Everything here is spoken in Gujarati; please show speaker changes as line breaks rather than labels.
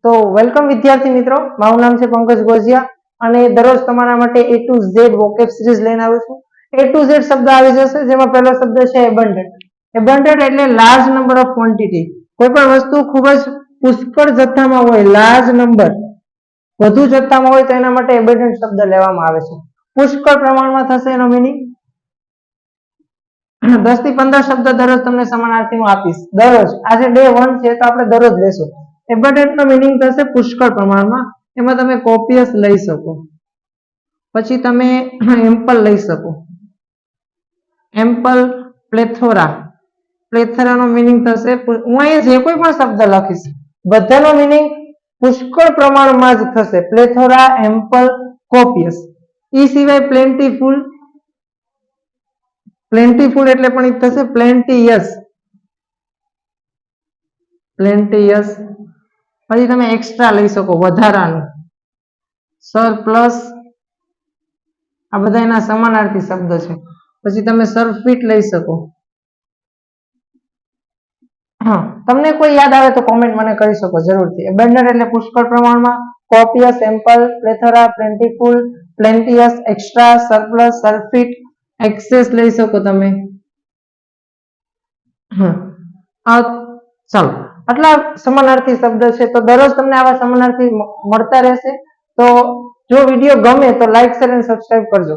તો વેલકમ વિદ્યાર્થી મિત્રો, મારું નામ છે પંકજ ગોઝિયા અને દરરોજ તમારા માટે A to Z vocab series લઈને આવું છું. A to Z શબ્દ આવી જશે, જેમાં પહેલો શબ્દ છે abundant. abundant એટલે લાર્જ નંબર ઓફ ક્વોન્ટિટી. કોઈ પણ વસ્તુ ખૂબ જ પુષ્કળ જથ્થામાં હોય, લાર્જ નંબર વધુ જથ્થામાં હોય તો એના માટે abundant શબ્દ લેવામાં આવે છે. પુષ્કળ પ્રમાણમાં થશે એનો મીનિંગ 10 થી 15 શબ્દ દરરોજ તમને સમાનાર્થીમાં આપીશ. દરરોજ આજે ડે 1 છે તો આપણે દરરોજ લેશું. abundant નો મીનિંગ થશે પુષ્કળ પ્રમાણમાં. એમાં તમે કોપિયસ લઈ શકો, પછી તમે એમ્પલ લઈ શકો. એમ્પલ, પ્લેથોરા. પ્લેથોરા નો મીનિંગ થશે, હું અહીંયા જે કોઈ પણ શબ્દ લખીશ બધાનો મીનિંગ પુષ્કળ પ્રમાણમાં જ થશે. પ્લેથોરા, એમ્પલ, કોપિયસ. ઈ સિવાય પ્લેન્ટીફુલ. પ્લેન્ટીફુલ એટલે પણ ઈ થશે પ્લેન્ટીયસ. પ્લેન્ટીયસ. પછી તમે એક્સ્ટ્રા લઈ શકો, વધારાનું. સરપ્લસ. આ બધા એના સમાનાર્થી શબ્દ છે. પછી તમે સરફિટ લઈ શકો. હા, તમને કોઈ યાદ આવે તો કોમેન્ટ મને કરી શકો જરૂરથી. abundant એટલે પુષ્કળ પ્રમાણમાં, કોપિયસ, એમ્પલ, પ્લેથોરા, પ્લેન્ટીફુલ, પ્લેન્ટીયસ, એક્સ્ટ્રા, સરપ્લસ, સરફિટ, એક્સેસ લઈ શકો તમે. ચાલો, આટલા સમાનાર્થી શબ્દ છે. તો દરરોજ તમને આવા સમાનાર્થી મળતા રહેશે. તો જો વિડીયો ગમે તો લાઈક, શેર અને સબસ્ક્રાઇબ કરજો.